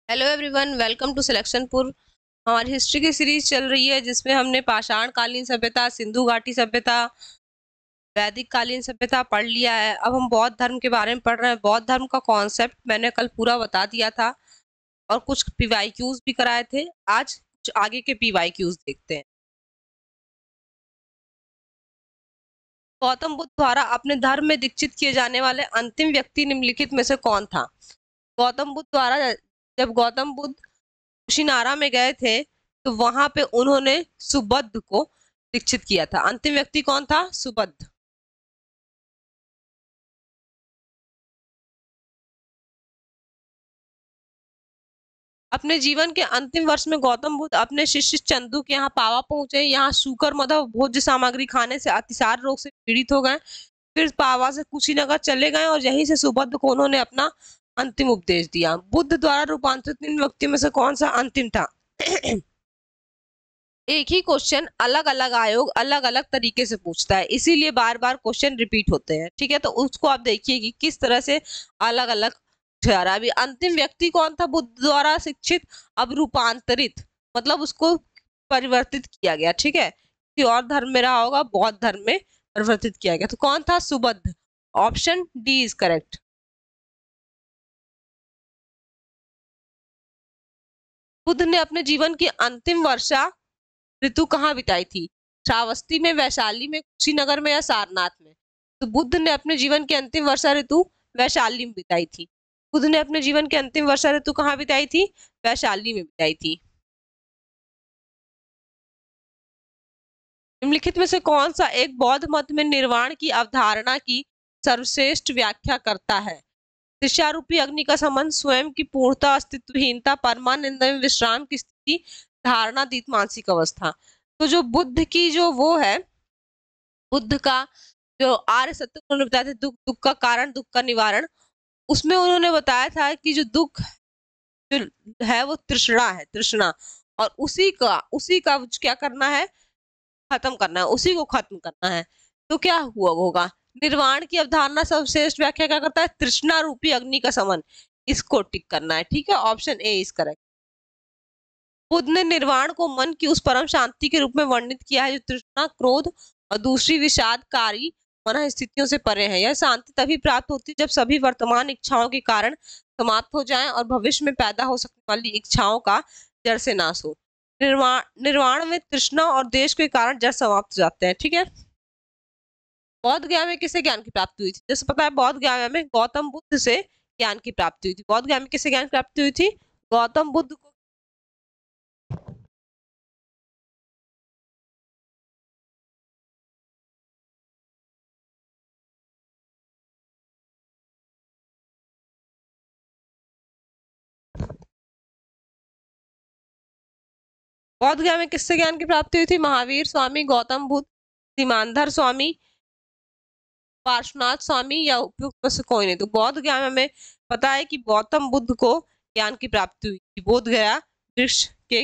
Hello everyone, welcome to Selectionpur. हमारी history की series चल रही है जिसमें हमने पाषाण कालीन सभ्यता, सिंधु घाटी सभ्यता, वैदिक कालीन सभ्यता पढ़ लिया है। अब हम बौद्ध धर्म के बारे में पढ़ रहे हैं। बौद्ध धर्म का कॉन्सेप्ट मैंने कल पूरा बता दिया था और कुछ पीवाईक्यूज भी कराए थे। आज कुछ आगे के पीवाईक्यूज देखते हैं। गौतम बुद्ध द्वारा अपने धर्म में दीक्षित किए जाने वाले अंतिम व्यक्ति निम्नलिखित में से कौन था? गौतम बुद्ध द्वारा जब गौतम बुद्ध कुशीनारा में गए थे तो वहां पे उन्होंने सुबुद्ध को दीक्षित किया था। अंतिम व्यक्ति कौन था? सुबुद्ध। अपने जीवन के अंतिम वर्ष में गौतम बुद्ध अपने शिष्य चंदू के यहाँ पावा पहुंचे। यहाँ सूकर मधु भोज्य सामग्री खाने से अतिसार रोग से पीड़ित हो गए। फिर पावा से कुशीनगर चले गए और यहीं से सुबुद्ध को उन्होंने अपना अंतिम उपदेश दिया। बुद्ध द्वारा रूपांतरित इन व्यक्तियों में से कौन सा अंतिम था? एक ही क्वेश्चन अलग अलग आयोग अलग अलग तरीके से पूछता है, इसीलिए बार बार क्वेश्चन रिपीट होते हैं। ठीक है, तो उसको आप देखिए कि किस तरह से अलग अलग जा रहा है। अभी अंतिम व्यक्ति कौन था बुद्ध द्वारा शिक्षित? अब रूपांतरित मतलब उसको परिवर्तित किया गया। ठीक है, किसी और धर्म में रहा होगा, बौद्ध धर्म में परिवर्तित किया गया। तो कौन था? Subuddh. Option D is correct. Buddha ने अपने जीवन की अंतिम वर्षा ऋतु कहाँ बिताई थी? श्रावस्ती में, वैशाली में, कुशीनगर में या सारनाथ में? तो बुद्ध ने अपने जीवन की अंतिम वर्षा ऋतु वैशाली में बिताई थी। बुद्ध ने अपने जीवन की अंतिम वर्षा ऋतु कहाँ बिताई थी? वैशाली में बिताई थी। निम्नलिखित में से कौन सा एक बौद्ध मत में निर्वाण की अवधारणा की सर्वश्रेष्ठ व्याख्या करता है? शिष्यारूपी अग्नि का संबंध, स्वयं की पूर्णता, अस्तित्वहीनता, परमानंद में विश्राम की स्थिति, धारणातीत मानसिक अवस्था। तो जो बुद्ध की जो वो है, बुद्ध का जो आर्य सत्य उन्होंने बताया था, दुख, दुख का कारण, दुख का निवारण, उसमें उन्होंने बताया था कि जो दुख जो है वो तृष्णा है, तृष्णा। और उसी का क्या करना है? खत्म करना है, उसी को खत्म करना है। तो क्या हुआ होगा? निर्वाण की अवधारणा सर्वश्रेष्ठ व्याख्या क्या करता है? तृष्णा रूपी अग्नि का समन, इसको टिक करना है। ठीक है, option A is correct. Buddha ने निर्वाण को मन की उस परम शांति के रूप में वर्णित किया है जो तृष्णा, क्रोध और दूसरी विषादकारी मन स्थितियों से परे है। यह शांति तभी प्राप्त होती है जब सभी वर्तमान इच्छाओं के कारण समाप्त हो जाएं और भविष्य में पैदा हो सकने वाली इच्छाओं का जड़ से नाश हो। निर्वाण में तृष्णा और देश के कारण जड़ समाप्त हो जाते हैं। ठीक है, बौद्ध गया में किसे ज्ञान की प्राप्ति हुई थी? जैसे पता है, बौद्ध गया में गौतम बुद्ध से ज्ञान की प्राप्ति हुई थी। बौद्ध गया में किसे ज्ञान की प्राप्ति हुई थी? गौतम बुद्ध को। बौद्ध गया में किससे ज्ञान की प्राप्ति हुई थी? महावीर स्वामी, गौतम बुद्ध, सीमांधर स्वामी, पार्श्वनाथ स्वामी या उपयुक्त में से कोई नहीं। तो बौद्ध गया में हमें पता है कि गौतम बुद्ध को ज्ञान की प्राप्ति हुई थी, बोध गया वृक्ष के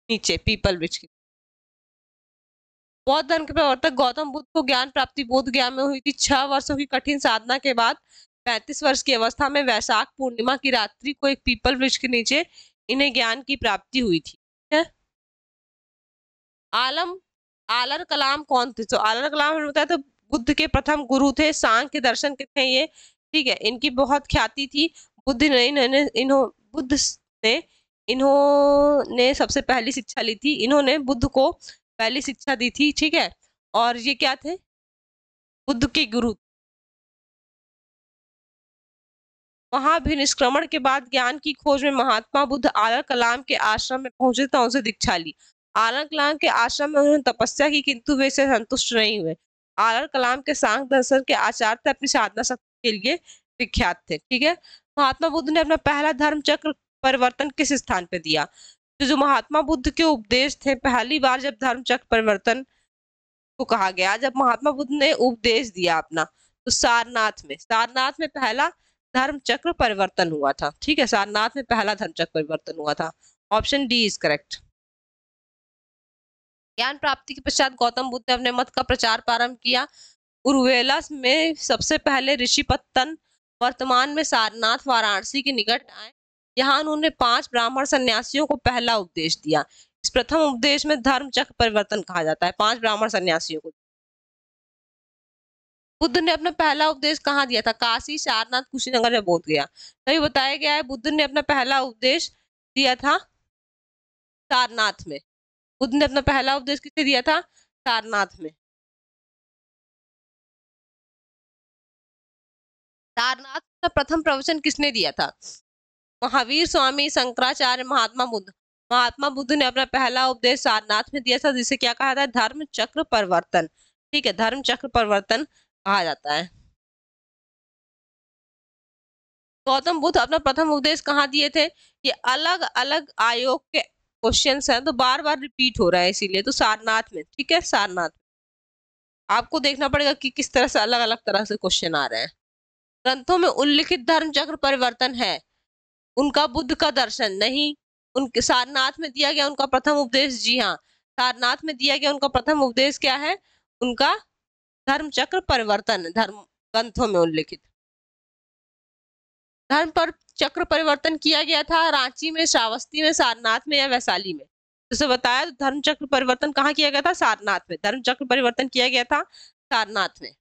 नीचे, पीपल वृक्ष के। बौद्ध धर्म के प्रवर्तक गौतम बुद्ध को ज्ञान प्राप्ति बोध गया में हुई थी। 6 वर्षों की कठिन साधना के बाद 35 वर्ष की अवस्था में वैशाख पूर्णिमा की रात्रि को एक पीपल वृक्ष के नीचे इन्हें ज्ञान की प्राप्ति हुई थी। आलम आलर कलाम कौन थे? तो आलर कलाम हमें बताया तो बुद्ध के प्रथम गुरु थे, सांख्य दर्शन के थे ये। ठीक है, इनकी बहुत ख्याति थी। बुद्ध ने बुद्ध ने इन्होंने सबसे पहली शिक्षा ली थी। इन्होंने बुद्ध को पहली शिक्षा दी थी। ठीक है, और ये क्या थे? बुद्ध के गुरु। वहां भी निष्क्रमण के बाद ज्ञान की खोज में महात्मा बुद्ध आलर कलाम के आश्रम में पहुंचे तो उनसे दीक्षा ली। आलर कलाम के आश्रम में उन्होंने तपस्या की, किंतु वे इससे संतुष्ट नहीं हुए। आलर कलाम के सांख्य दर्शन के आचार्य थे, अपनी साधना शक्ति के लिए विख्यात थे। ठीक है, महात्मा बुद्ध ने अपना पहला धर्म चक्र परिवर्तन किस स्थान पे दिया? जो महात्मा बुद्ध के उपदेश थे, पहली बार जब धर्म चक्र परिवर्तन को कहा गया, जब महात्मा बुद्ध ने उपदेश दिया अपना, तो सारनाथ में पहला धर्म चक्र परिवर्तन हुआ था। ठीक है, सारनाथ में पहला धर्म चक्र परिवर्तन हुआ था। Option D is correct. ज्ञान प्राप्ति के पश्चात गौतम बुद्ध ने अपने मत का प्रचार प्रारंभ किया। उर्वेला में सबसे पहले ऋषिपत्तन वर्तमान में सारनाथ वाराणसी के निकट आए। यहाँ उन्होंने 5 ब्राह्मण सन्यासियों को पहला उपदेश दिया। इस प्रथम उपदेश में धर्म चक्र परिवर्तन कहा जाता है। 5 ब्राह्मण सन्यासियों को बुद्ध ने अपना पहला उपदेश कहाँ दिया था? काशी, सारनाथ, कुशीनगर में बोध गया। तभी बताया गया है बुद्ध ने अपना पहला उपदेश दिया था सारनाथ में। बुद्ध ने अपना पहला उपदेश किसे दिया था? सारनाथ में। सारनाथ का प्रथम प्रवचन किसने दिया था? महावीर स्वामी, शंकराचार्य, महात्मा बुद्ध। महात्मा बुद्ध ने अपना पहला उपदेश सारनाथ में दिया था, जिसे क्या कहा था? धर्म चक्र परिवर्तन। ठीक है, धर्म चक्र परिवर्तन कहा जाता है। गौतम बुद्ध अपना प्रथम उपदेश कहाँ दिए थे? ये अलग अलग आयोग के क्वेश्चंस हैं, तो बार बार रिपीट हो रहा है, इसीलिए तो सारनाथ में। ठीक है, सारनाथ। आपको देखना पड़ेगा कि किस तरह से अलग अलग तरह से क्वेश्चन आ रहे हैं। ग्रंथों में उल्लिखित धर्म चक्र परिवर्तन है, उनका बुद्ध का दर्शन नहीं। उनके सारनाथ में दिया गया उनका प्रथम उपदेश, जी हाँ, सारनाथ में दिया गया उनका प्रथम उपदेश क्या है? उनका धर्म चक्र परिवर्तन, धर्म ग्रंथों में उल्लिखित। धर्म पर चक्र परिवर्तन किया गया था रांची में, श्रावस्ती में, सारनाथ में या वैशाली में? जैसे बताया, तो धर्म चक्र परिवर्तन कहाँ किया गया था? सारनाथ में। धर्म चक्र परिवर्तन किया गया था सारनाथ में।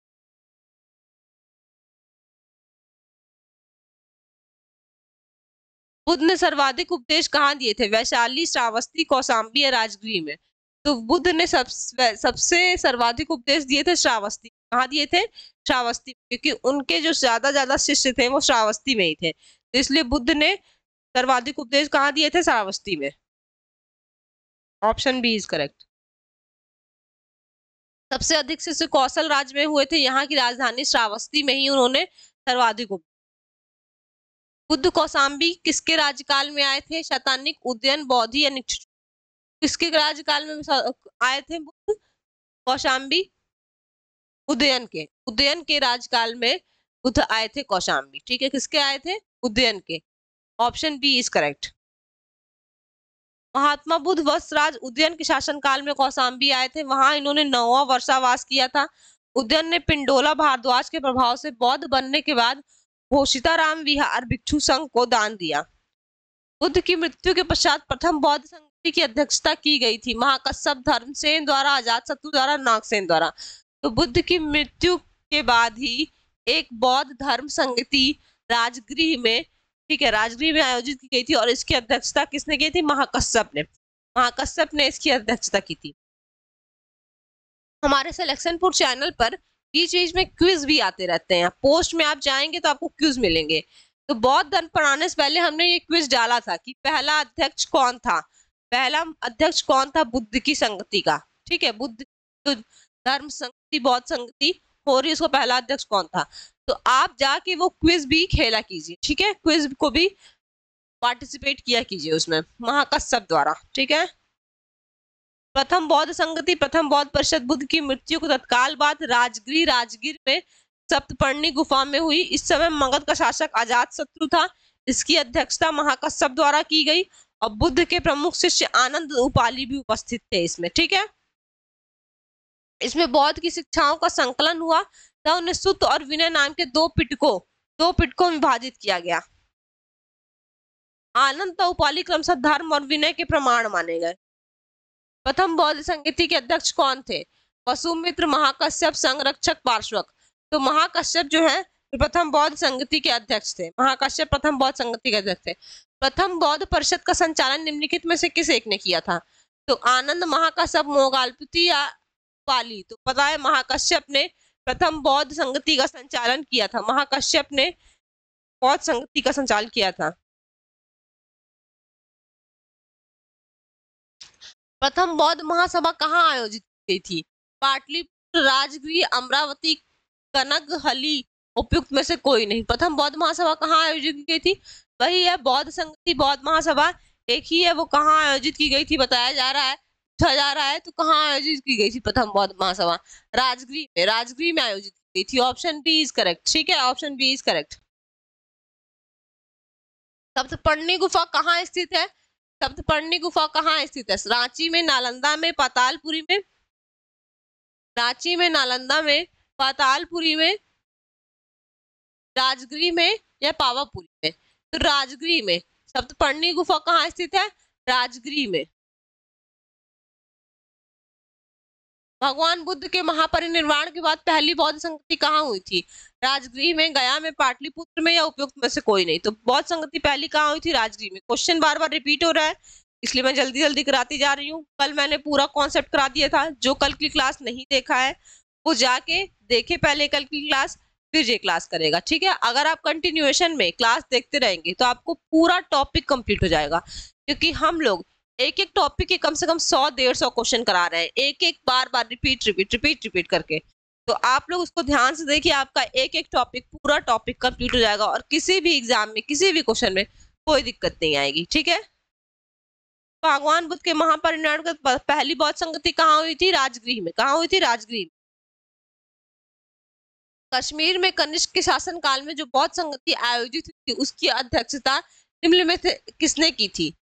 बुद्ध ने सर्वाधिक उपदेश कहाँ दिए थे? वैशाली, श्रावस्ती, कौशाम्बी या राजगृह में? तो बुद्ध ने सबसे सर्वाधिक उपदेश दिए थे श्रावस्ती। कहाँ दिए थे? श्रावस्ती, क्योंकि उनके जो ज्यादा शिष्य थे वो श्रावस्ती में ही थे, तो इसलिए बुद्ध ने सर्वाधिक उपदेश कहाँ दिए थे? श्रावस्ती में। Option B is correct. सबसे अधिक शिष्य कौशल राज्य में हुए थे, यहाँ की राजधानी श्रावस्ती में ही उन्होंने सर्वाधिक। बुद्ध कौशाम्बी किसके राज्यकाल में आए थे? शतानिक, उदयन, बौद्धि या निक्षु? किसके राज्यकाल में आए थे बुद्ध कौशाम्बी? उदयन के राज्यकाल में बुद्ध आए थे कौशाम्बी। ठीक है, किसके आए थे? उदयन के। Option B is correct. Mahatma Buddha Vatsraj Udayan के शासनकाल में कौशाम्बी आए थे, वहां इन्होंने 9वां वर्षावास किया था। उदयन ने पिंडोला भारद्वाज के प्रभाव से बौद्ध बनने के बाद घोषिताराम विहार भिक्षु संघ को दान दिया। बुद्ध की मृत्यु के पश्चात प्रथम बौद्ध संगति की अध्यक्षता की गई थी, महाकश्यप, धर्मसेन द्वारा, अजातशत्रु द्वारा, नागसेन द्वारा। तो बुद्ध की मृत्यु के बाद ही एक बौद्ध धर्म संगति राजगृह में, ठीक है, राजगृह में आयोजित की गई थी, और इसकी अध्यक्षता किसने की थी? महाकश्यप ने। महाकश्यप ने इसकी अध्यक्षता की थी। हमारे सिलेक्शनपुर चैनल पर बीच बीच में क्विज भी आते रहते हैं, पोस्ट में आप जाएंगे तो आपको क्विज मिलेंगे। तो बौद्ध धर्म पढ़ाने से पहले हमने ये क्विज डाला था कि पहला अध्यक्ष कौन था? पहला अध्यक्ष कौन था बुद्ध की संगति का? ठीक है, बुद्ध तो धर्म संगति, बौद्ध संगति हो रही, उसका पहला अध्यक्ष कौन था? तो आप जाके वो क्विज भी खेला कीजिए। ठीक है, क्विज को भी पार्टिसिपेट किया कीजिए उसमें, महाकश्यप द्वारा। ठीक है, प्रथम बौद्ध संगति, प्रथम बौद्ध परिषद बुद्ध की मृत्यु को तत्काल बाद राजगीर में सप्तपर्णी गुफा में हुई। इस समय मगध का शासक अजातशत्रु था। इसकी अध्यक्षता महाकश्यप द्वारा की गई, और बुद्ध के प्रमुख शिष्य आनंद उपाली भी उपस्थित थे इसमें। ठीक है, इसमें बौद्ध की शिक्षाओं का संकलन हुआ, तब उन्हें सुत्त और विनय नाम के दो पिटकों में विभाजित किया गया। आनंद और उपाली क्रमशः धर्म और विनय के प्रमाण माने गए। प्रथम बौद्ध संगति के अध्यक्ष कौन थे? वसुमित्र, महाकश्यप, संरक्षक, पार्श्वक। तो महाकश्यप जो है प्रथम बौद्ध संगति के अध्यक्ष थे। महाकश्यप प्रथम बौद्ध संगति के अध्यक्ष थे। प्रथम बौद्ध परिषद का संचालन निम्नलिखित में से किस एक ने किया था? तो आनंद, महाकश्यप, मोगलाल्पति या पाली? तो पता है महाकश्यप ने प्रथम बौद्ध संगति का संचालन किया था। महाकश्यप ने बौद्ध संगति का संचालन किया था। प्रथम बौद्ध महासभा कहाँ आयोजित की गई थी? पाटलिपुत्र, राजगृह, अमरावती, कनकहली, उपयुक्त में से कोई नहीं। प्रथम बौद्ध महासभा कहाँ आयोजित की गई थी? वही है बौद्ध संगति बौद्ध महासभा, एक ही है, वो कहाँ आयोजित की गई थी बताया जा रहा है, पूछा जा रहा है। तो कहाँ आयोजित की गई थी प्रथम बौद्ध महासभा? राजगृह में आयोजित की गई थी। Option B is correct. ठीक है, option B is correct. Saptaparni गुफा कहाँ स्थित है? सप्तपर्णी गुफा कहाँ स्थित है? रांची में, नालंदा में, पातालपुरी में? रांची में, नालंदा में, पातालपुरी में, राजगृह में या पावापुरी में? तो राजगृह में। सप्तपर्णी गुफा कहाँ स्थित है? राजगृह में। भगवान बुद्ध के महापरिनिर्वाण के बाद पहली बौद्ध संगति कहाँ हुई थी? राजगृह में, गया में, पाटलिपुत्र में या उपयुक्त में से कोई नहीं। तो बौद्ध संगति पहली कहाँ हुई थी? राजगृह में। क्वेश्चन बार बार रिपीट हो रहा है इसलिए मैं जल्दी जल्दी कराती जा रही हूँ। कल मैंने पूरा कॉन्सेप्ट करा दिया था, जो कल की क्लास नहीं देखा है वो जाके देखे पहले कल की क्लास, फिर ये क्लास करेगा, ठीक है। अगर आप कंटिन्यूएशन में क्लास देखते रहेंगे तो आपको पूरा टॉपिक कंप्लीट हो जाएगा, क्योंकि हम लोग एक एक टॉपिक के कम से कम 100-150 क्वेश्चन करा रहे हैं, एक एक बार बार रिपीट करके। तो आप लोग उसको ध्यान से देखिए, आपका एक एक टॉपिक, पूरा टॉपिक कंप्लीट हो जाएगा और किसी भी एग्जाम में, किसी भी क्वेश्चन में कोई दिक्कत नहीं आएगी, ठीक है। भगवान बुद्ध के महापरिनिर्वाण का पहली बौद्ध संगति कहाँ हुई थी? राजगृह में। कहाँ हुई थी? राजगृह में। कश्मीर में कनिष्क के शासन काल में जो बौद्ध संगति आयोजित हुई थी उसकी अध्यक्षता निम्न में से किसने की थी?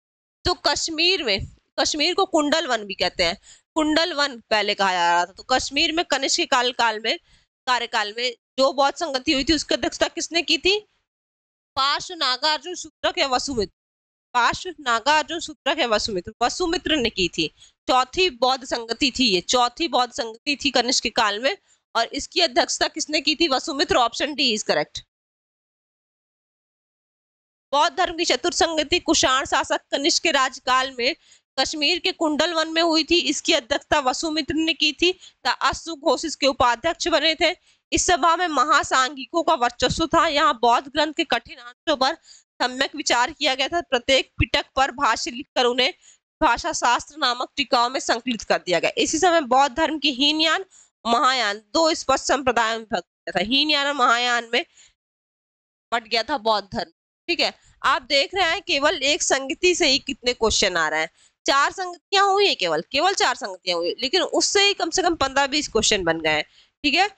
तो कश्मीर में, कश्मीर को कुंडल वन भी कहते हैं, कुंडल वन पहले कहा जा रहा था। तो कश्मीर में कनिष्क के कार्यकाल में जो बौद्ध संगति हुई थी उसकी अध्यक्षता किसने की थी? पार्श्व नागार्जुन सूत्रक या वसुमित्र, पार्श्व नागार्जुन सूत्रक या वसुमित्र, वसुमित्र ने की थी। चौथी बौद्ध संगति थी ये, चौथी बौद्ध संगति थी कनिष्क के काल में और इसकी अध्यक्षता किसने की थी? Vasumitra. Option D is correct. बौद्ध धर्म की चतुर्थ संगति कुषाण शासक कनिष्क के राज्यकाल में कश्मीर के कुंडल वन में हुई थी। इसकी अध्यक्षता वसुमित्र ने की थी। अश्व घोष इसके उपाध्यक्ष बने थे। इस सभा में महासांघिकों का वर्चस्व था। यहाँ बौद्ध ग्रंथ के कठिन अंशों पर सम्यक विचार किया गया था। प्रत्येक पिटक पर भाष्य लिखकर उन्हें भाषा शास्त्र नामक टीकाओं में संकलित कर दिया गया। इसी समय बौद्ध धर्म की हीनयान, महायान दो स्पष्ट संप्रदायों में विभक्त किया था। हीनयान और महायान में बट गया था बौद्ध धर्म, ठीक है। आप देख रहे हैं केवल एक संगति से ही कितने क्वेश्चन आ रहे हैं। 4 संगतियां हुई है, केवल 4 संगतियां हुई, लेकिन उससे ही कम से कम 15-20 क्वेश्चन बन गए हैं, ठीक है।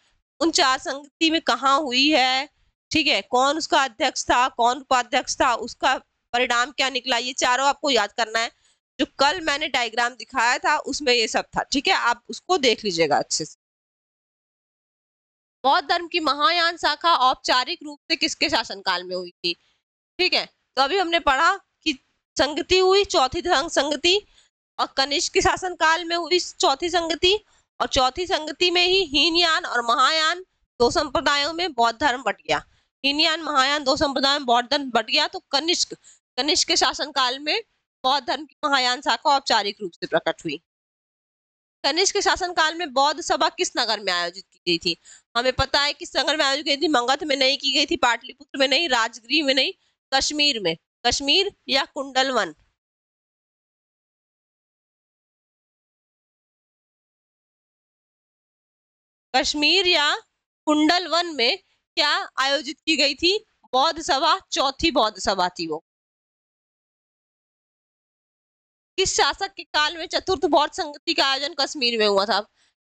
उन 4 संगति में कहाँ हुई है, ठीक है, कौन उसका अध्यक्ष था, कौन उपाध्यक्ष था, उसका परिणाम क्या निकला, ये चारों आपको याद करना है। जो कल मैंने डायग्राम दिखाया था उसमें ये सब था, ठीक है। आप उसको देख लीजिएगा अच्छे से। बौद्ध धर्म की महायान शाखा औपचारिक रूप से किसके शासनकाल में हुई थी? ठीक है, तो अभी हमने पढ़ा कि संगति हुई चौथी धर्म संगति और कनिष्क के शासनकाल में हुई चौथी संगति, और चौथी संगति में ही हीनयान और महायान दो संप्रदायों में बौद्ध धर्म बट गया। हीनयान महायान दो संप्रदायों में बौद्ध धर्म बट गया। तो कनिष्क के शासनकाल में बौद्ध धर्म की महायान शाखा औपचारिक रूप से प्रकट हुई। कनिष्क के शासनकाल में बौद्ध सभा किस नगर में आयोजित की गई थी? हमें पता है किस नगर में आयोजित की गई थी। मगध में नहीं की गई थी, पाटलिपुत्र में नहीं, राजगृह में नहीं, कश्मीर में। कश्मीर या कुंडलवन? कश्मीर या कुंडलवन में क्या आयोजित की गई थी? बौद्ध सभा, चौथी बौद्ध सभा थी वो। किस शासक के काल में चतुर्थ बौद्ध संगति का आयोजन कश्मीर में हुआ था?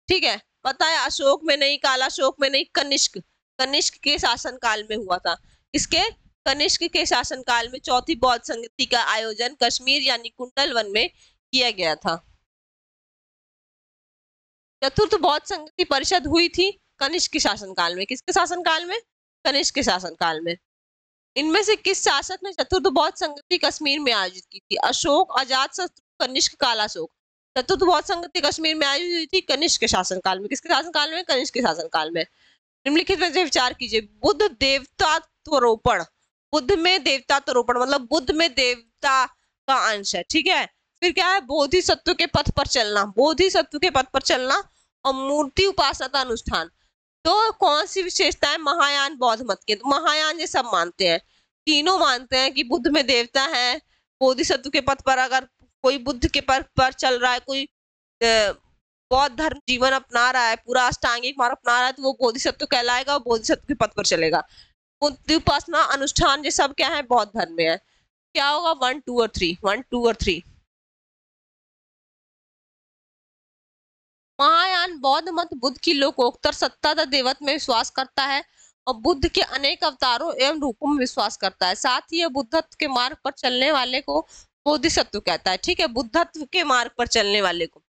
ठीक है, पता है, अशोक में नहीं, कालाशोक में नहीं, कनिष्क के शासनकाल में हुआ था। इसके कनिष्क के शासनकाल में चौथी बौद्ध संगति का आयोजन कश्मीर यानी कुंडलवन में किया गया था। चतुर्थ बौद्ध संगति परिषद हुई थी कनिष्क के शासनकाल में। किसके शासनकाल में? कनिष्क के शासनकाल में। इनमें से किस शासक ने चतुर्थ बौद्ध संगति कश्मीर में आयोजित की थी? अशोक, अजातशत्रु, कनिष्क, कालाशोक। चतुर्थ बौद्ध संगति कश्मीर में आयोजित हुई थी कनिष्क के शासनकाल में। किसके शासनकाल में? कनिष्क के शासनकाल में। निम्नलिखित में से विचार कीजिए। बुद्ध देवतात्वरोपण, बुद्ध में देवतात्वरोपण मतलब बुद्ध में देवता का अंश है, ठीक है। फिर क्या है? बोधिसत्व के पथ पर चलना, बोधिसत्व के पथ पर चलना और मूर्ति उपासना का अनुष्ठान। तो कौन सी विशेषताएं महायान बौद्ध मत के? तो महायान ये सब मानते हैं, तीनों मानते हैं कि बुद्ध में देवता है, बोधिसत्व के पथ पर अगर कोई बुद्ध के पथ पर चल रहा है, कोई बौद्ध धर्म जीवन अपना रहा है, पूरा अष्टांगिक मार्ग अपना रहा है, तो वो बोधिसत्व कहलाएगा और बोधिसत्व के पथ पर चलेगा। मूर्ति उपासना, अनुष्ठान, ये सब क्या है? बौद्ध धर्म में है। क्या होगा? 1, 2 और 3, 1, 2 और 3। महायान बौद्ध मत बुद्ध की लोकोत्तर सत्ता तथा देवत्व में विश्वास करता है और बुद्ध के अनेक अवतारों एवं रूपों में विश्वास करता है। साथ ही यह बुद्धत्व के मार्ग पर चलने वाले को बोधिसत्व कहता है, ठीक है। बुद्धत्व के मार्ग पर चलने वाले को,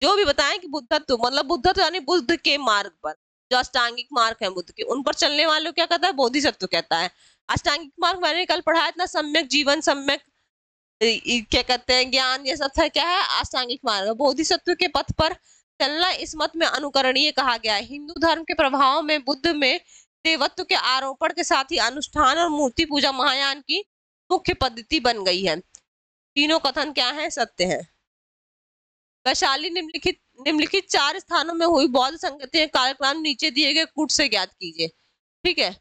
जो भी बताएं कि बुद्धत्व मतलब बुद्धत्व यानी बुद्ध के मार्ग पर, जो अष्टांगिक मार्ग है बुद्ध के, उन पर चलने वालों क्या कहता है? बोधिसत्व कहता है। अष्टांगिक मार्ग मैंने कल पढ़ाया था, सम्यक जीवन, सम्यक क्या कहते हैं ज्ञान, ये सब था क्या है आसांगिक मार्ग। बोधिसत्व के पथ पर चलना इस मत में अनुकरणीय कहा गया है। हिंदू धर्म के प्रभाव में बुद्ध में देवत्व के आरोपण के साथ ही अनुष्ठान और मूर्ति पूजा महायान की मुख्य पद्धति बन गई है। तीनों कथन क्या है, सत्य है। वैशाली निम्नलिखित 4 स्थानों में हुई बौद्ध संगति कार्यक्रम नीचे दिए गए कूट से ज्ञात कीजिए। ठीक है,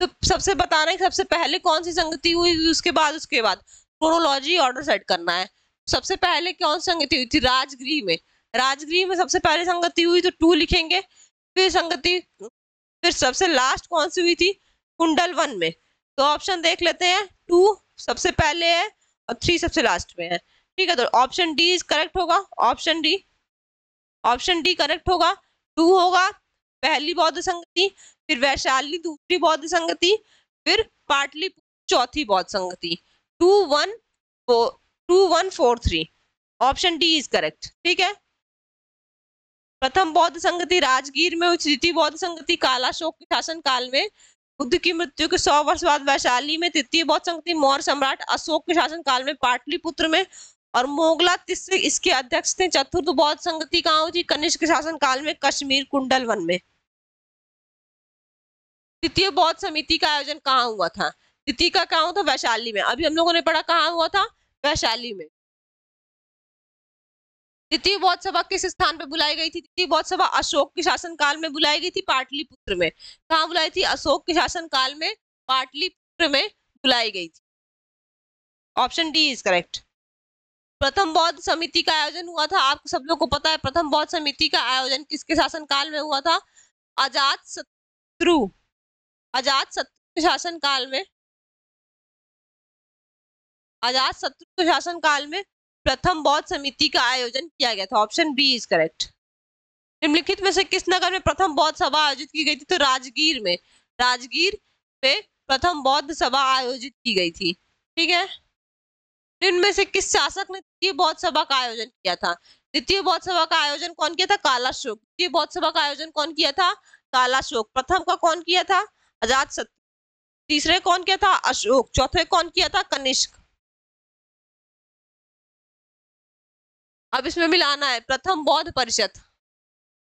तो सबसे बताना है सबसे पहले कौन सी संगति हुई, उसके बाद क्रोनोलॉजी ऑर्डर सेट करना है। सबसे पहले कौन सी संगति हुई थी, राजगृह में। राजगृह में सबसे पहले संगति हुई तो 2 लिखेंगे। फिर सबसे लास्ट कौन सी हुई थी, कुंडल 1 में। तो ऑप्शन देख लेते हैं, 2 सबसे पहले है और 3 सबसे लास्ट में है। ठीक है, तो ऑप्शन डी इज करेक्ट होगा। ऑप्शन डी करेक्ट होगा। 2 होगा पहली बौद्ध संगति, फिर वैशाली दूसरी बौद्ध संगति, फिर पाटलिपुत्र चौथी बौद्ध संगति। 2 1 4 3, ऑप्शन डी इज करेक्ट। ठीक है, प्रथम बौद्ध संगति राजगीर में हुई। द्वितीय बौद्ध संगति कालाशोक के शासन काल में। बुद्ध की मृत्यु के 100 वर्ष बाद वैशाली में। तृतीय बौद्ध संगति मौर्य सम्राट अशोक के शासन काल में पाटलिपुत्र में। और मोगला तिस्से इसके अध्यक्ष थे। चतुर्थ बौद्ध संगति कहाँ हुई थी, कनिष्क के शासन काल में, कश्मीर कुंडल 1 में। तृतीय बौद्ध समिति का आयोजन कहाँ हुआ था, तृतीय का कहाँ हुआ था, वैशाली में। अभी हम लोगों ने पढ़ा कहाँ हुआ था, वैशाली में। तृतीय बौद्ध सभा किस स्थान पर बुलाई गई थी, तृतीय बौद्ध सभा अशोक के शासन काल में बुलाई गई थी, पाटलिपुत्र में। कहाँ बुलाई थी, अशोक के शासन काल में पाटलिपुत्र में बुलाई गई थी। Option D is correct. प्रथम बौद्ध समिति का आयोजन हुआ था, आपको सब लोग को पता है प्रथम बौद्ध समिति का आयोजन किसके शासन काल में हुआ था, अजातशत्रु के शासन काल में। अजातशत्रु के शासन काल में प्रथम बौद्ध समिति का आयोजन किया गया था। Option B is correct. निम्नलिखित में से किस नगर में प्रथम बौद्ध सभा आयोजित की गई थी, तो राजगीर में। राजगीर में प्रथम बौद्ध सभा आयोजित की गई थी। ठीक है, इनमें से किस शासक ने द्वितीय बौद्ध सभा का आयोजन किया था, द्वितीय बौद्ध सभा का आयोजन कौन किया था, कालाशोक। द्वितीय बौद्ध सभा का आयोजन कौन किया था, कालाशोक। प्रथम का कौन किया था, अजातशत्रु। तीसरे कौन किया था, अशोक। चौथे कौन किया था, कनिष्क। अब इसमें मिलाना है प्रथम बौद्ध परिषद,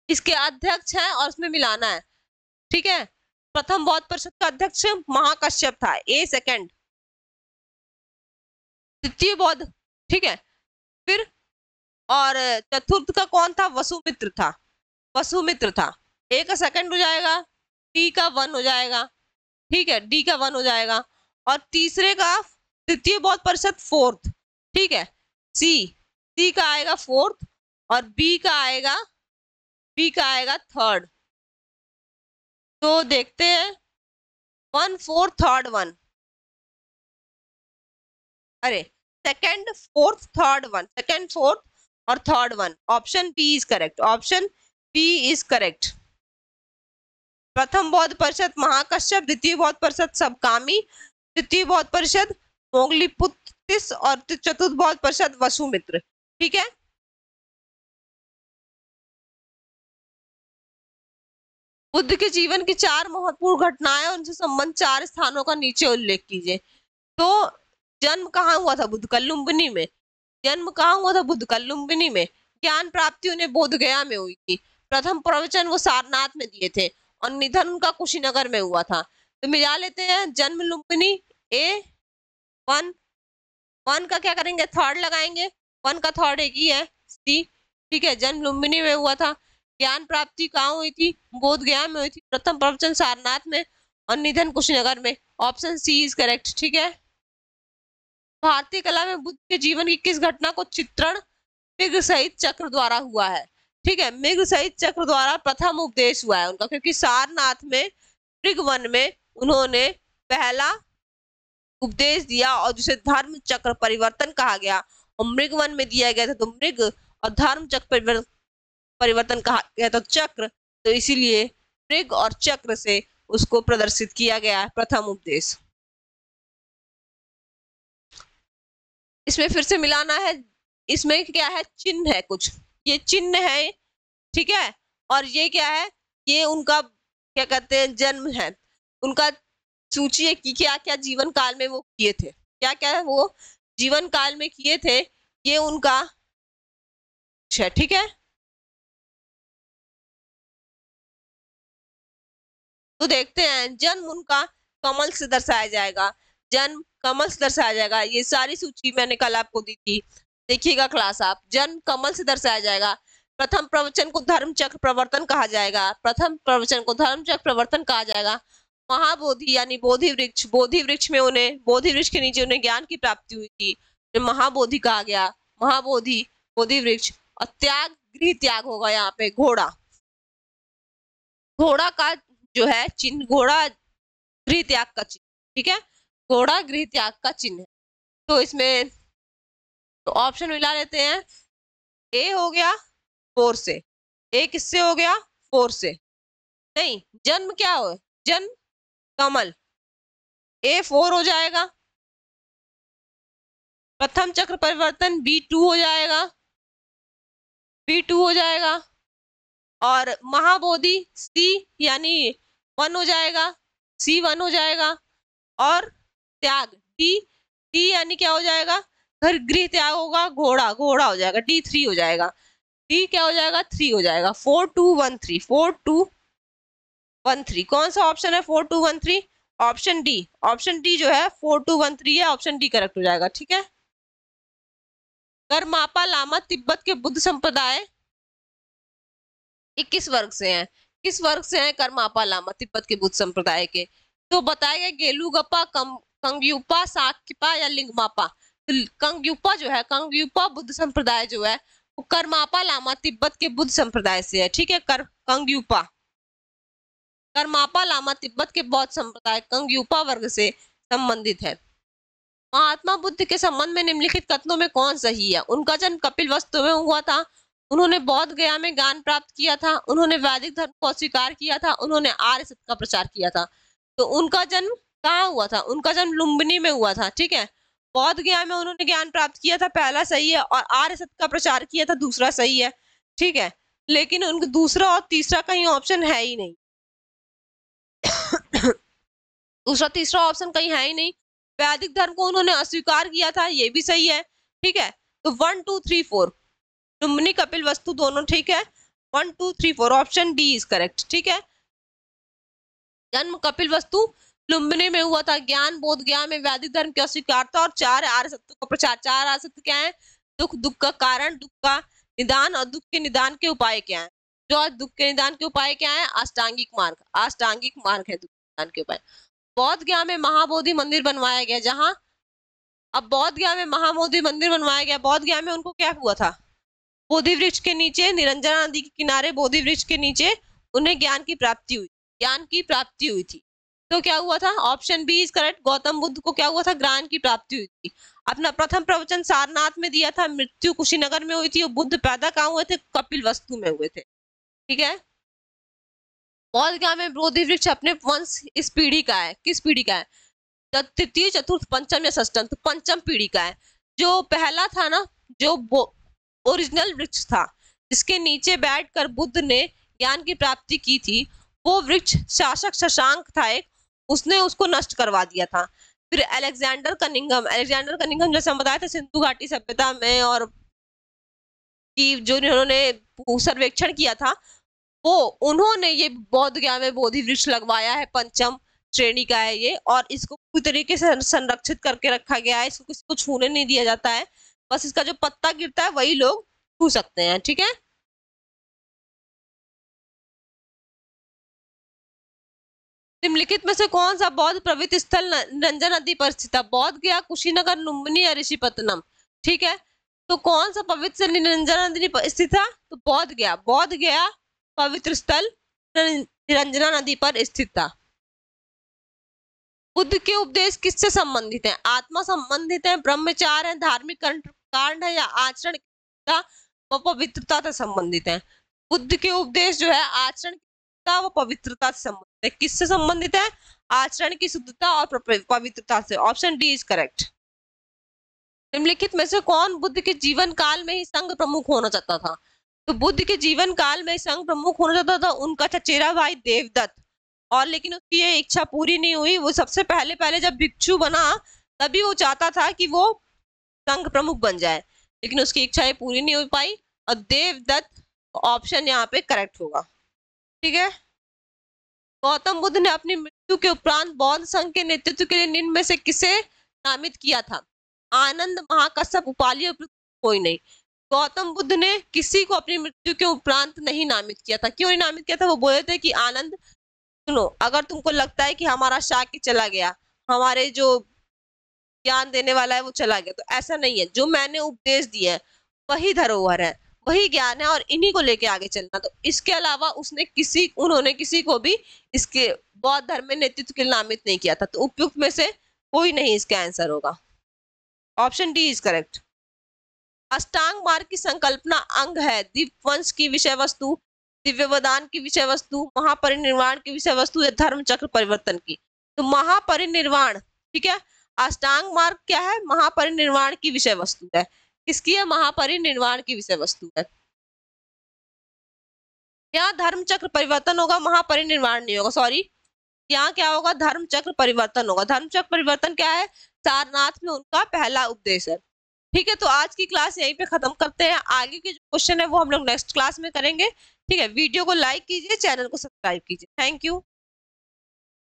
इसके अध्यक्ष हैं और इसमें मिलाना है। ठीक है, प्रथम बौद्ध परिषद का अध्यक्ष महाकश्यप था, ए सेकंड। तृतीय बौद्ध, ठीक है, फिर और चतुर्थ का कौन था, वसुमित्र था। वसुमित्र था, ए का सेकंड हो जाएगा, डी का 1 हो जाएगा। ठीक है, डी का 1 हो जाएगा। और तीसरे का तृतीय बौद्ध परिषद 4th। ठीक है, सी का आएगा 4th और बी का आएगा 3rd। तो देखते हैं 1 4 3rd 1, अरे 2nd 4th 3rd 1, 2nd 4th और 3rd 1। Option B is correct. Option B is correct. प्रथम बौद्ध परिषद महाकश्यप, द्वितीय बौद्ध परिषद सबकामी, तृतीय बौद्ध परिषद मोगलीपुत्र और चतुर्थ बौद्ध परिषद वसुमित्र। ठीक है, बुद्ध के जीवन की 4 महत्वपूर्ण घटनाएं और उनसे संबंध 4 स्थानों का नीचे उल्लेख कीजिए। तो जन्म कहाँ हुआ था बुद्ध का, लुम्बिनी में। जन्म कहाँ हुआ था बुद्ध का, लुम्बिनी में। ज्ञान प्राप्ति उन्हें बोध गया में हुई थी। प्रथम प्रवचन वो सारनाथ में दिए थे और निधन उनका कुशीनगर में हुआ था। तो मिला लेते हैं, जन्म लुम्बिनी, ए 1 का क्या करेंगे, 3rd लगाएंगे। 1 का 3rd एक ही है, सी। ठीक है, जन्म लुम्बिनी में हुआ था। ज्ञान प्राप्ति कहाँ हुई थी, बोध गया में हुई थी। प्रथम प्रवचन सारनाथ में और निधन कुशीनगर में। Option C is correct. ठीक है, भारतीय कला में बुद्ध के जीवन की किस घटना को चित्रण मृग सहित चक्र द्वारा हुआ है। ठीक है, मृग सहित चक्र द्वारा प्रथम उपदेश हुआ है उनका, क्योंकि सारनाथ में मृग वन में उन्होंने पहला उपदेश दिया और जिसे धर्म चक्र परिवर्तन कहा गया और मृग वन में दिया गया था। तो मृग और धर्म चक्र परिवर्तन कहा गया था चक्र, तो इसीलिए मृग और चक्र से उसको प्रदर्शित किया गया है प्रथम उपदेश। इसमें फिर से मिलाना है, इसमें क्या है, चिन्ह है कुछ, ये चिन्ह है। ठीक है, और ये क्या है, ये उनका क्या कहते हैं, जन्म है उनका। सूची है कि क्या क्या जीवन काल में वो किए थे, क्या क्या वो जीवन काल में किए थे, ये उनका ठीक है। तो देखते हैं, जन्म उनका कमल से दर्शाया जाएगा, जन्म कमल से दर्शाया जाएगा। ये सारी सूची मैंने कल आपको दी थी, देखिएगा क्लास आप। जन्म कमल से दर्शाया जाएगा। प्रथम प्रवचन को धर्म चक्र प्रवर्तन कहा जाएगा, प्रथम प्रवचन को धर्म चक्र प्रवर्तन कहा जाएगा। महाबोधि यानी बोधि वृक्ष, बोधि वृक्ष में उन्हें, बोधि वृक्ष के नीचे उन्हें ज्ञान की प्राप्ति हुई थी, जो महाबोधि कहा गया, महाबोधि बोधि वृक्ष। और त्याग, गृह त्याग होगा यहाँ पे, घोड़ा, घोड़ा का जो है चिन्ह, घोड़ा गृह त्याग का चिन्ह, ठीक है, घोड़ा गृह त्याग का चिन्ह है। तो इसमें तो ऑप्शन मिला लेते हैं। ए हो गया 4 से, ए किससे हो गया 4 से, नहीं जन्म क्या हो, जन्म कमल, ए 4 हो जाएगा। प्रथम चक्र परिवर्तन B2 हो जाएगा, B2 हो जाएगा। और महाबोधि C यानी 1 हो जाएगा, C1 हो जाएगा। और त्याग D यानी क्या हो जाएगा, घर गृह त्याग होगा, घोड़ा, घोड़ा हो जाएगा, D3 हो जाएगा, D क्या हो जाएगा 3 हो जाएगा। 4 2 1 3, 4 2 1 3, कौन सा ऑप्शन है 4 2 1 3, ऑप्शन डी, ऑप्शन डी जो है 4 2 1 3 है, ऑप्शन डी करेक्ट हो जाएगा, ठीक है। करमापा लामा तिब्बत के बुद्ध संप्रदाय 21 वर्ग से हैं, किस वर्ग से हैं करमापा लामा तिब्बत के बुद्ध संप्रदाय के, तो बताया गया गेलुगपा, कंग्युपा, साक्यपा या लिंगमापा। कंग्युपा जो है, कंग्युपा बुद्ध संप्रदाय जो है वो करमापा लामा तिब्बत के बुद्ध संप्रदाय से है, ठीक है। कंग्युपा, करमापा लामा तिब्बत के बौद्ध संप्रदाय कंग्युपा वर्ग से संबंधित है। महात्मा बुद्ध के संबंध में निम्नलिखित कथनों में कौन सही है। उनका जन्म कपिलवस्तु में हुआ था, उन्होंने बौद्ध गया में ज्ञान प्राप्त किया था, उन्होंने वैदिक धर्म को अस्वीकार किया था, उन्होंने आर्य सत्य का प्रचार किया था। तो उनका जन्म कहाँ हुआ था, उनका जन्म लुम्बिनी में हुआ था, ठीक है। बौद्ध गया में उन्होंने ज्ञान प्राप्त किया था, पहला सही है, और आर्य सत्य का प्रचार किया था, दूसरा सही है, ठीक है। लेकिन उनका दूसरा और तीसरा कहीं ऑप्शन है ही नहीं दूसरा तीसरा ऑप्शन कहीं है ही नहीं। वैदिक धर्म को उन्होंने अस्वीकार किया था, ये भी सही है, ठीक है। तो 1 2 3 4 लुम्बिनी कपिलवस्तु दोनों ठीक है, 1 2 3 4 ऑप्शन डी इज करेक्ट, ठीक है। जन्म कपिलवस्तु लुम्बिनी में हुआ था, ज्ञान बोध गया में वैदिक धर्म की अस्वीकारता और 4 आर्य सत्य का प्रचार। 4 आर्य सत्य क्या है, दुख, दुख का कारण, दुख का निदान और दुख के निदान के उपाय क्या है। जो दुख के निदान के उपाय क्या है, अष्टांगिक मार्ग, अष्टांगिक मार्ग है दुख के निदान के उपाय। बौद्ध गया में महाबोधि मंदिर बनवाया गया, जहां अब बौद्ध गया में महाबोधि मंदिर बनवाया गया, बौद्ध गया में उनको क्या हुआ था, बोधि वृक्ष के नीचे, निरंजना नदी के किनारे बोधि वृक्ष के नीचे उन्हें ज्ञान की प्राप्ति हुई, ज्ञान की प्राप्ति हुई थी। तो क्या हुआ था, option B is correct, Gautam Buddha को क्या हुआ था, ज्ञान की प्राप्ति हुई थी। अपना प्रथम प्रवचन सारनाथ में दिया था, मृत्यु कुशीनगर में हुई थी, और बुद्ध पैदा कहाँ हुए थे, कपिलवस्तु में हुए थे, ठीक है। बौद्ध गया में बोधि वृक्ष अपने वंश इस पीढ़ी का है, किस पीढ़ी का है, तृतीय चतुर्थ पंचम या षष्टम, तो पंचम पीढ़ी का है। जो पहला था ना, जो ओरिजिनल वृक्ष था जिसके नीचे बैठकर बुद्ध ने ज्ञान की प्राप्ति की थी, वो वृक्ष शासक शशांक था एक, उसने उसको नष्ट करवा दिया था। फिर अलेक्जेंडर कनिंघम जैसे हम बताया था सिंधु घाटी सभ्यता में, और की जो उन्होंने सर्वेक्षण किया था, वो उन्होंने ये बौद्ध गया में बोधि वृक्ष लगवाया है, पंचम श्रेणी का है ये, और इसको पूरी तरीके से संरक्षित करके रखा गया है, इसको किसी को छूने नहीं दिया जाता है, बस इसका जो पत्ता गिरता है वही लोग छू सकते हैं, ठीक है। निम्नलिखित में से कौन सा बौद्ध पवित्र स्थल निरंजन नदी पर स्थित है, बौद्ध गया, कुशीनगर, लुम्बिनी या ऋषिपत्तनम, ठीक है। तो कौन सा पवित्र निरंजन नदी पर स्थित था, तो बौद्ध गया पवित्र स्थल निरंजना नदी पर स्थित था। बुद्ध के उपदेश किससे संबंधित है, आत्मा संबंधित है, ब्रह्मचार है, धार्मिक कांड है, या आचरण व पवित्रता से संबंधित है। बुद्ध के उपदेश जो है आचरण व पवित्रता से संबंधित है, किससे संबंधित है, आचरण की शुद्धता और पवित्रता से, ऑप्शन डी इज करेक्ट। निम्नलिखित में से कौन बुद्ध के जीवन काल में ही संघ प्रमुख होना चाहता था, तो बुद्ध के जीवन काल में संघ प्रमुख होना चाहता था उनका चचेरा भाई देवदत्त, और लेकिन उसकी ये इच्छा पूरी नहीं हुई। वो सबसे पहले जब भिक्षु बना तभी वो चाहता था कि वो संघ प्रमुख बन जाए, लेकिन उसकी इच्छाएं पूरी नहीं हो पाई और देवदत्त ऑप्शन यहाँ पे करेक्ट होगा। ठीक है। गौतम बुद्ध ने अपनी मृत्यु के उपरांत बौद्ध संघ के नेतृत्व के लिए निम्न में से किसे नामित किया था? आनंद, महाकश्यप, उपाली, कोई नहीं। गौतम बुद्ध ने किसी को अपनी मृत्यु के उपरांत नहीं नामित किया था। क्यों नहीं नामित किया था? वो बोले थे कि आनंद, सुनो, अगर तुमको लगता है कि हमारा शाक्य चला गया, हमारे जो ज्ञान देने वाला है वो चला गया, तो ऐसा नहीं है। जो मैंने उपदेश दिया है वही धरोहर है, वही ज्ञान है और इन्हीं को लेके आगे चलना। तो इसके अलावा उन्होंने किसी को भी इसके बौद्ध धर्म में नेतृत्व के लिए नामित नहीं किया था। तो उपयुक्त में से कोई नहीं इसका आंसर होगा। Option D is correct. अष्टांग मार्ग की संकल्पना अंग है दीपवंश की विषय वस्तु, दिव्यवदान की विषय वस्तु, महापरिनिर्वाण की विषय वस्तु या धर्म चक्र परिवर्तन की। तो महापरिनिर्वाण, ठीक है। अष्टांग मार्ग क्या है? महापरिनिर्वाण की विषय वस्तु है। किसकी है? महापरिनिर्वाण की विषय वस्तु है। यहाँ धर्म चक्र परिवर्तन होगा, महापरिनिर्वाण नहीं होगा, सॉरी। यहाँ क्या होगा? धर्म चक्र परिवर्तन होगा। धर्म चक्र परिवर्तन क्या है? सारनाथ में उनका पहला उपदेश है। ठीक है, तो आज की क्लास यहीं पे खत्म करते हैं। आगे के जो क्वेश्चन है वो हम लोग नेक्स्ट क्लास में करेंगे। ठीक है, वीडियो को लाइक कीजिए, चैनल को सब्सक्राइब कीजिए। Thank you.